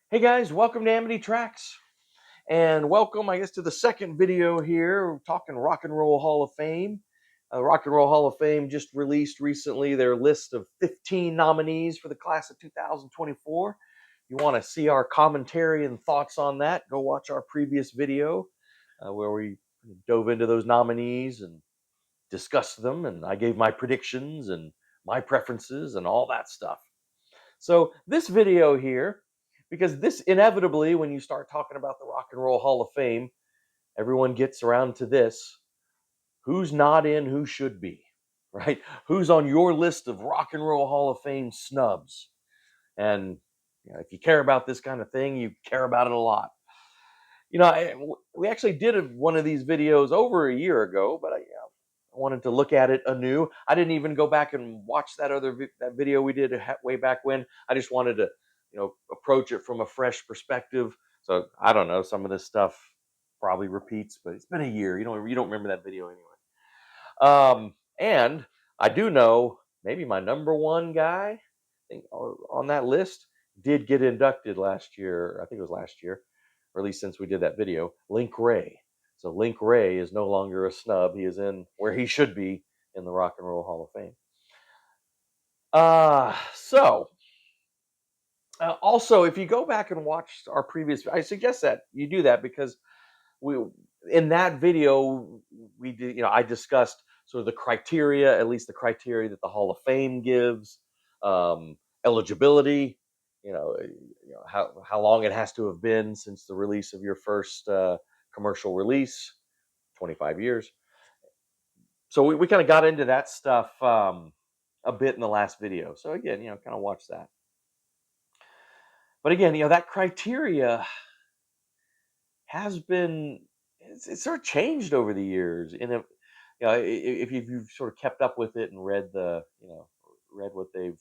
Hey guys, welcome to Amity Tracks, and welcome, I guess, to the second video here. We're talking Rock and Roll Hall of Fame. Rock and Roll Hall of Fame just released recently their list of 15 nominees for the class of 2024. You want to see our commentary and thoughts on that? Go watch our previous video where we dove into those nominees and discussed them, and I gave my predictions and my preferences and all that stuff. So this video here, because this inevitably, when you start talking about the Rock and Roll Hall of Fame, everyone gets around to this. Who's not in, who should be, right? Who's on your list of Rock and Roll Hall of Fame snubs? And if you care about this kind of thing, you care about it a lot. We actually did one of these videos over a year ago, but I wanted to look at it anew. I didn't even go back and watch that video we did way back when. I just wanted to, approach it from a fresh perspective. So I don't know, some of this stuff probably repeats, but it's been a year. You don't remember that video anyway. And I do know maybe my number one guy, I think, on that list did get inducted last year. I think it was last year, or at least since we did that video. Link Ray. So Link Ray is no longer a snub. He is in where he should be in the Rock and Roll Hall of Fame. Also, if you go back and watch our previous, I suggest that you do that because we in that video we did, I discussed sort of the criteria, at least the criteria that the Hall of Fame gives, eligibility, how long it has to have been since the release of your first commercial release, 25 years. So we kind of got into that stuff a bit in the last video. So again, kind of watch that. But again, that criteria has been, it's sort of changed over the years. And if you've sort of kept up with it and read what they've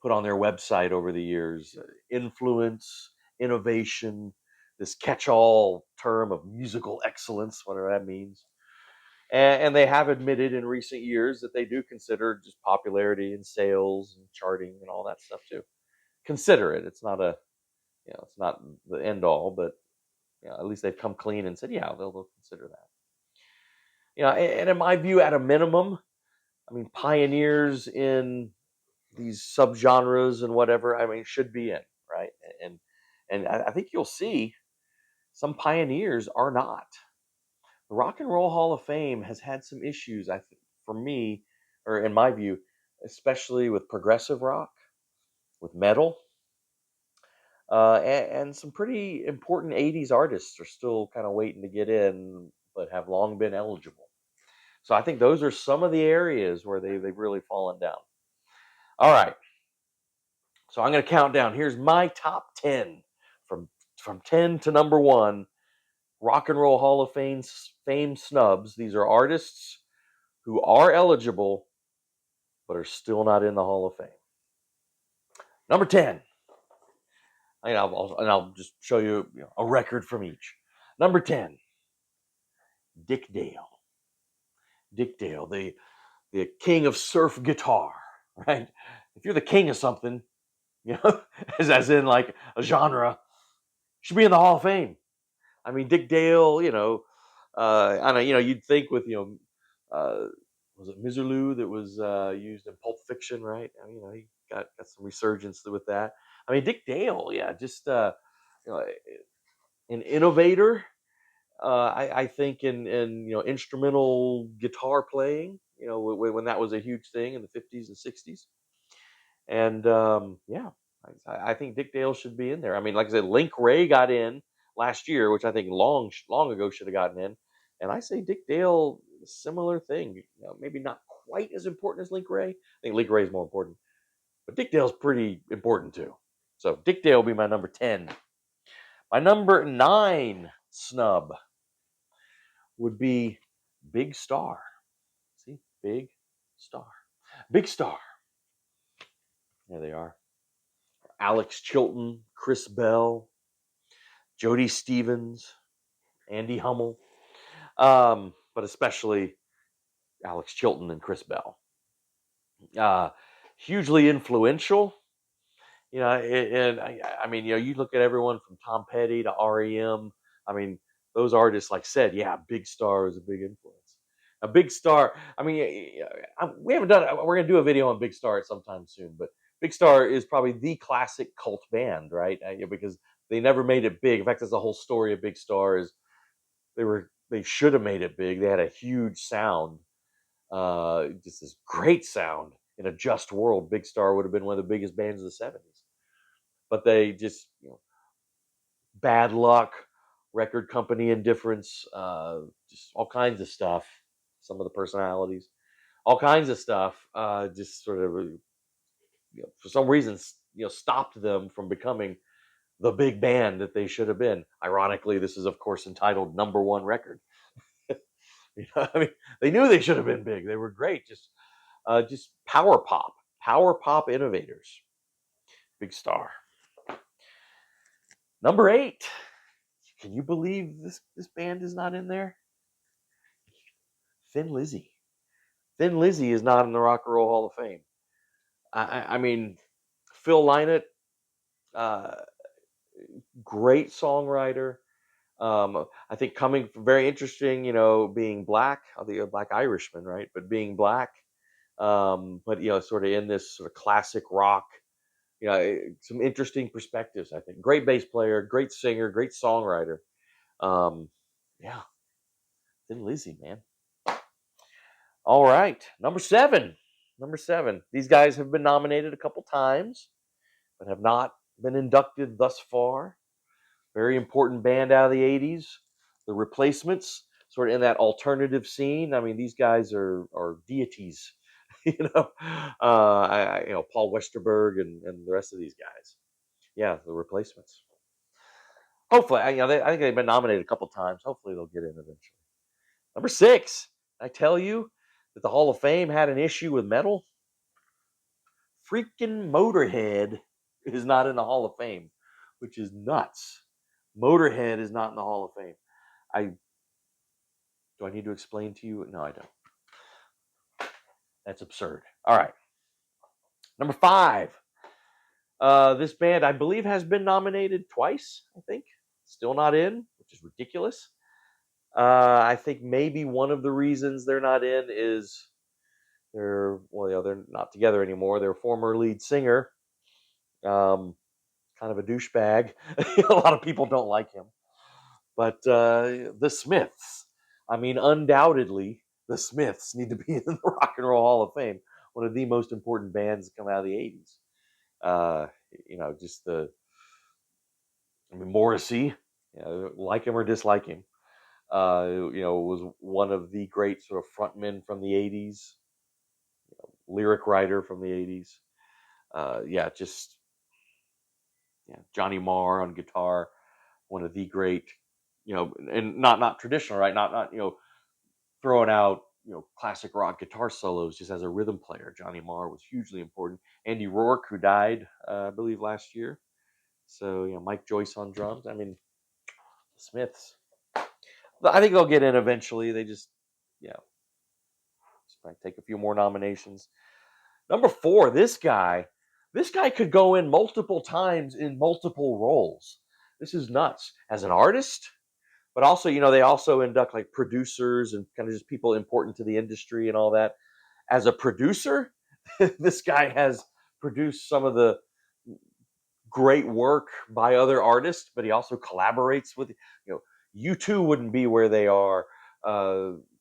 put on their website over the years, influence, innovation, this catch-all term of musical excellence, whatever that means. And they have admitted in recent years that they do consider just popularity and sales and charting and all that stuff too. Consider it. It's not it's not the end all, but at least they've come clean and said, yeah, they'll consider that. And in my view, at a minimum, I mean, pioneers in these subgenres and whatever, I mean, should be in, right? And I think you'll see some pioneers are not. The Rock and Roll Hall of Fame has had some issues, I think, for me, or in my view, especially with progressive rock, with metal, and some pretty important 80s artists are still kind of waiting to get in, but have long been eligible. So I think those are some of the areas where they've really fallen down. All right. So I'm going to count down. Here's my top 10 from 10 to number 1. Rock and Roll Hall of Fame snubs. These are artists who are eligible but are still not in the Hall of Fame. Number 10. And I'll just show you, a record from each. Number 10. Dick Dale. Dick Dale, the king of surf guitar, right? If you're the king of something, as in like a genre, should be in the Hall of Fame. I mean, Dick Dale, I know, you'd think with, was it Miserlou that was used in Pulp Fiction, right? I mean, he got some resurgence with that. I mean, Dick Dale, yeah, just an innovator. I think in instrumental guitar playing, when that was a huge thing in the 50s and 60s. And yeah, I think Dick Dale should be in there. I mean, like I said, Link Ray got in last year, which I think long ago should have gotten in. And I say Dick Dale, similar thing. Maybe not quite as important as Link Ray. I think Link Ray is more important, but Dick Dale's pretty important too. So Dick Dale will be my number 10. My number 9 snub would be Big Star. See, Big Star. Big Star. There they are. Alex Chilton, Chris Bell, Jody Stevens, Andy Hummel, but especially Alex Chilton and Chris Bell. Hugely influential And I mean, you look at everyone from Tom Petty to REM. I mean, those artists, like said, yeah, Big Star is a big influence. A Big Star. I mean, we haven't done. We're gonna do a video on Big Star at sometime soon, but Big Star is probably the classic cult band, right? Because they never made it big. In fact, that's the whole story of Big Star is they should have made it big. They had a huge sound, just this great sound in a just world. Big Star would have been one of the biggest bands of the '70s, but they just bad luck, record company indifference, just all kinds of stuff. Some of the personalities, all kinds of stuff, just sort of for some reason stopped them from becoming the big band that they should have been. Ironically, this is of course entitled Number One Record. I mean, they knew they should have been big. They were great, just power pop innovators. Big Star. Number 8. Can you believe this band is not in there? Thin Lizzy. Thin Lizzy is not in the Rock and Roll Hall of Fame. I mean, Phil Lynott, uh, great songwriter. I think coming from very interesting, being black, the Black Irishman, right? But being black, but sort of in this sort of classic rock, some interesting perspectives. I think great bass player, great singer, great songwriter. Um, yeah, Thin Lizzy, man. All right, number 7. Number 7. These guys have been nominated a couple times, but have not been inducted thus far. Very important band out of the '80s. The Replacements, sort of in that alternative scene. I mean, these guys are deities. Paul Westerberg and the rest of these guys. Yeah, the Replacements. Hopefully, I think they've been nominated a couple times. Hopefully, they'll get in eventually. Number 6. I tell you that the Hall of Fame had an issue with metal. Freaking Motorhead is not in the Hall of Fame, which is nuts. Motorhead is not in the Hall of Fame. Do I need to explain to you? No, I don't. That's absurd. All right. Number 5. This band, I believe, has been nominated twice, I think. Still not in, which is ridiculous. I think maybe one of the reasons they're not in is they're not together anymore. Their former lead singer, kind of a douchebag. A lot of people don't like him. But the Smiths, I mean, undoubtedly, the Smiths need to be in the Rock and Roll Hall of Fame. One of the most important bands that come out of the '80s. Morrissey, like him or dislike him, was one of the great sort of frontmen from the '80s, lyric writer from the '80s. Johnny Marr on guitar, one of the great, and not traditional, right? Not throwing out classic rock guitar solos just as a rhythm player. Johnny Marr was hugely important. Andy Rourke, who died, I believe, last year. So Mike Joyce on drums. I mean, the Smiths. I think they'll get in eventually. They just might take a few more nominations. Number 4, this guy. This guy could go in multiple times in multiple roles. This is nuts. As an artist, but also, they also induct like producers and kind of just people important to the industry and all that. As a producer, this guy has produced some of the great work by other artists, but he also collaborates with, U2 wouldn't be where they are.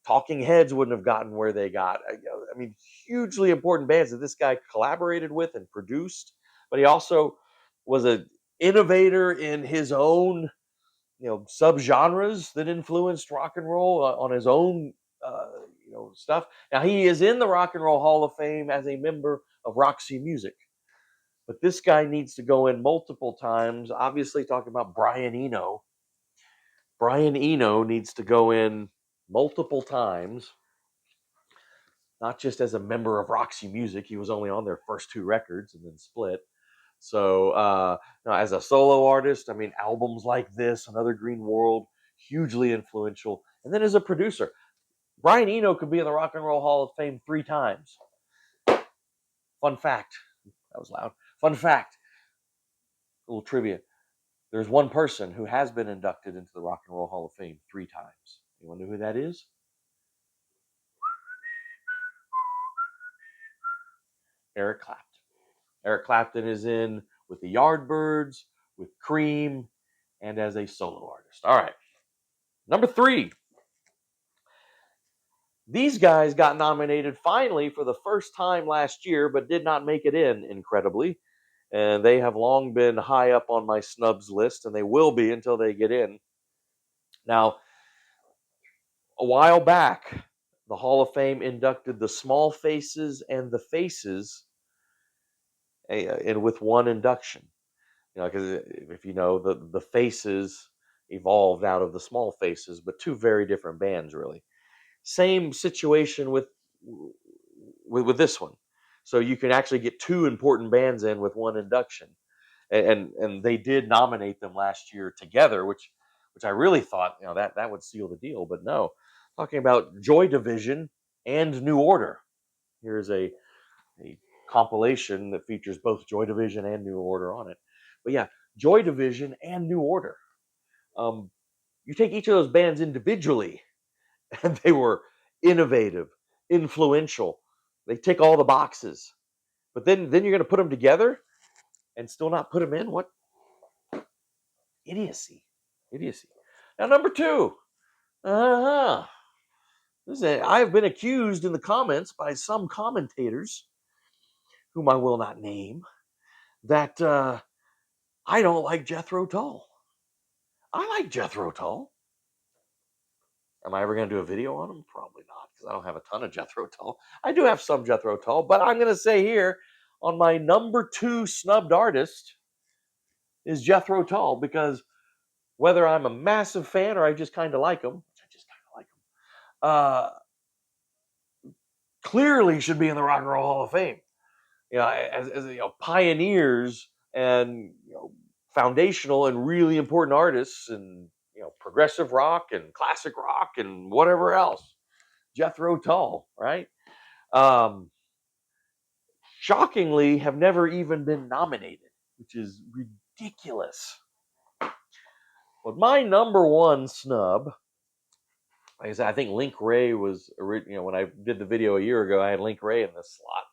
Talking Heads wouldn't have gotten where they got. I mean, hugely important bands that this guy collaborated with and produced, but he also was an innovator in his own subgenres that influenced rock and roll on his own stuff. Now he is in the Rock and Roll Hall of Fame as a member of Roxy Music, but this guy needs to go in multiple times. Obviously, talking about Brian Eno. Brian Eno needs to go in multiple times, not just as a member of Roxy Music. He was only on their first 2 records and then split. So, as a solo artist, I mean, albums like this, Another Green World, hugely influential. And then as a producer, Brian Eno could be in the Rock and Roll Hall of Fame 3 times. Fun fact. That was loud. Fun fact. little trivia. There's one person who has been inducted into the Rock and Roll Hall of Fame 3 times. Anyone know who that is? Eric Clapton. Eric Clapton is in with the Yardbirds, with Cream, and as a solo artist. All right. Number 3. These guys got nominated finally for the first time last year, but did not make it in, incredibly. And they have long been high up on my snubs list, and they will be until they get in. Now, a while back, the Hall of Fame inducted the Small Faces and the Faces and with one induction. Because if you know, the Faces evolved out of the Small Faces, but two very different bands, really. Same situation with this one. So you can actually get two important bands in with one induction, and they did nominate them last year together, which I really thought that would seal the deal, but no. Talking about Joy Division and New Order. Here's a compilation that features both Joy Division and New Order on it. But yeah, Joy Division and New Order. You take each of those bands individually, and they were innovative, influential. They tick all the boxes. But then you're going to put them together and still not put them in? What idiocy. Idiocy. Now, number 2. Uh-huh. I have been accused in the comments by some commentators, whom I will not name, that I don't like Jethro Tull. I like Jethro Tull. Am I ever going to do a video on him? Probably not, because I don't have a ton of Jethro Tull. I do have some Jethro Tull, but I'm going to say here on my number 2 snubbed artist is Jethro Tull, because whether I'm a massive fan or I just kind of like him, which I just kind of like him, clearly should be in the Rock and Roll Hall of Fame. As pioneers and foundational and really important artists and progressive rock and classic rock and whatever else. Jethro Tull, right? Shockingly, have never even been nominated, which is ridiculous. But my number 1 snub, like I said, I think Link Ray was, when I did the video a year ago, I had Link Ray in this slot.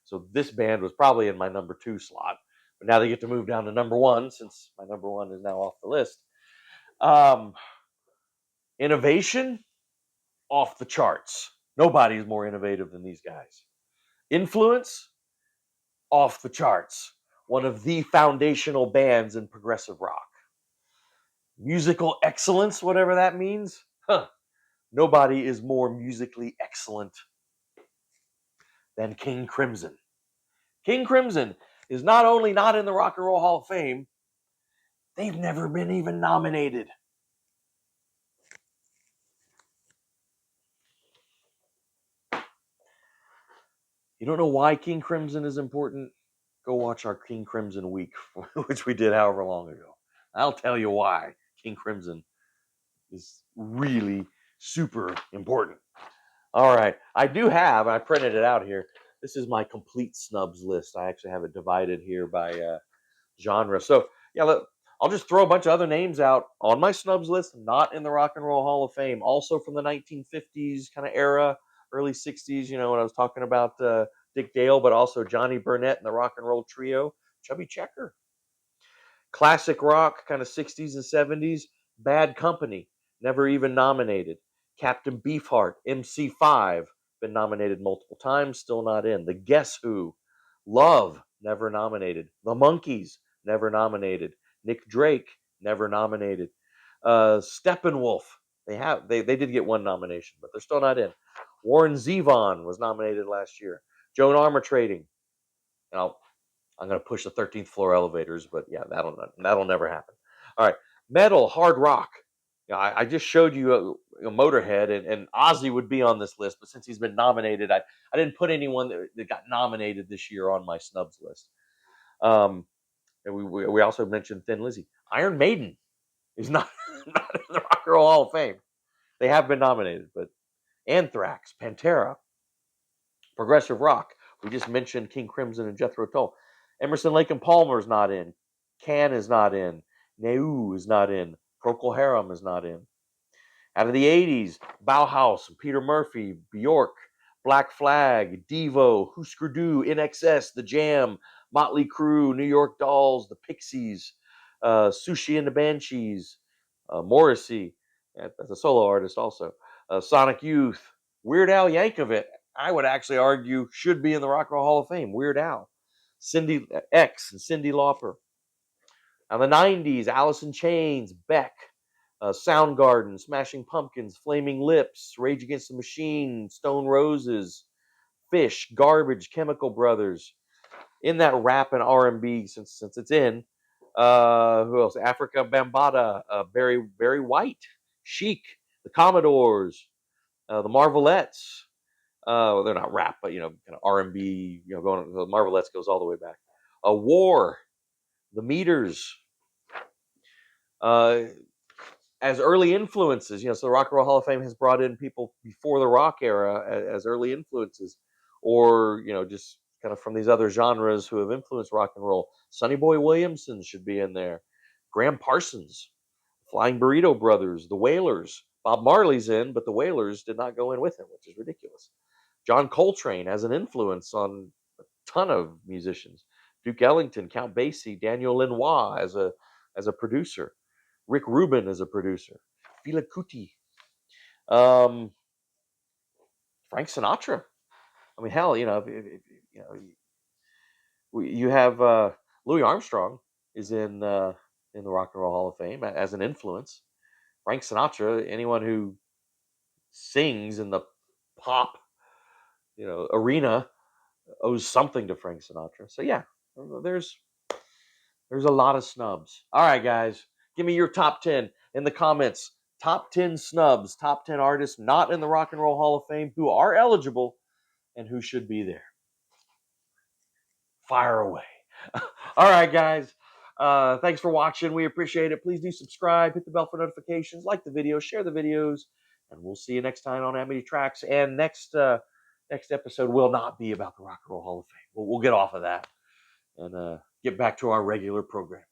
So this band was probably in my number 2 slot. But now they get to move down to number 1, since my number 1 is now off the list. Innovation, off the charts. Nobody is more innovative than these guys. Influence, off the charts. One of the foundational bands in progressive rock. Musical excellence, whatever that means. Nobody is more musically excellent than King Crimson. King Crimson is not only not in the Rock and Roll Hall of Fame, they've never been even nominated. You don't know why King Crimson is important? Go watch our King Crimson week, which we did however long ago. I'll tell you why King Crimson is really super important. All right. I do have, I printed it out here. This is my complete snubs list. I actually have it divided here by genre. So, yeah, look, I'll just throw a bunch of other names out on my snubs list, not in the Rock and Roll Hall of Fame, also from the 1950s kind of era, early 60s, when I was talking about Dick Dale, but also Johnny Burnett and the Rock and Roll Trio, Chubby Checker. Classic rock, kind of 60s and 70s, Bad Company, never even nominated. Captain Beefheart, MC5, been nominated multiple times, still not in. The Guess Who, Love, never nominated. The Monkees, never nominated. Nick Drake, never nominated. Steppenwolf, they did get one nomination, but they're still not in. Warren Zevon was nominated last year. Joan Armour Trading. Now, I'm going to push the 13th floor elevators, but yeah, that'll never happen. All right, metal, hard rock. I just showed you a Motorhead, and Ozzy would be on this list, but since he's been nominated, I didn't put anyone that got nominated this year on my snubs list. And we also mentioned Thin Lizzy. Iron Maiden is not in the Rock and Roll Hall of Fame. They have been nominated, but Anthrax, Pantera, progressive rock. We just mentioned King Crimson and Jethro Tull. Emerson, Lake and Palmer's not in. Can is not in. Neu is not in. Procol Harum is not in. Out of the 80s, Bauhaus, Peter Murphy, Bjork, Black Flag, Devo, Husker Du, INXS, The Jam, Motley Crue, New York Dolls, The Pixies, Sushi and the Banshees, Morrissey, as a solo artist also, Sonic Youth, Weird Al Yankovic, I would actually argue should be in the Rock and Roll Hall of Fame, Weird Al, Cindy X and Cyndi Lauper. Now the 90s, Alice in Chains, Beck, Soundgarden, Smashing Pumpkins, Flaming Lips, Rage Against the Machine, Stone Roses, Fish, Garbage, Chemical Brothers. In that rap and R&B, since it's in, who else? Africa Bambaataa, Barry White, Chic, the Commodores, the Marvelettes. They're not rap, but kind of R&B. Going the Marvelettes goes all the way back. War, the Meters. As early influences, so the Rock and Roll Hall of Fame has brought in people before the rock era as early influences, or just kind of from these other genres who have influenced rock and roll. Sonny Boy Williamson should be in there. Graham Parsons, Flying Burrito Brothers, the Wailers. Bob Marley's in, but the Wailers did not go in with him, which is ridiculous. John Coltrane has an influence on a ton of musicians. Duke Ellington, Count Basie, Daniel Lanois as a producer. Rick Rubin is a producer. Fela Kuti. Frank Sinatra. I mean, hell, you have Louis Armstrong is in the Rock and Roll Hall of Fame as an influence. Frank Sinatra. Anyone who sings in the pop, arena owes something to Frank Sinatra. So yeah, there's a lot of snubs. All right, guys, give me your top 10 in the comments. Top 10 snubs, top 10 artists not in the Rock and Roll Hall of Fame who are eligible and who should be there. Fire away. All right, guys. Thanks for watching. We appreciate it. Please do subscribe, hit the bell for notifications, like the video, share the videos, and we'll see you next time on Amity Tracks. And next episode will not be about the Rock and Roll Hall of Fame. We'll get off of that and get back to our regular programming.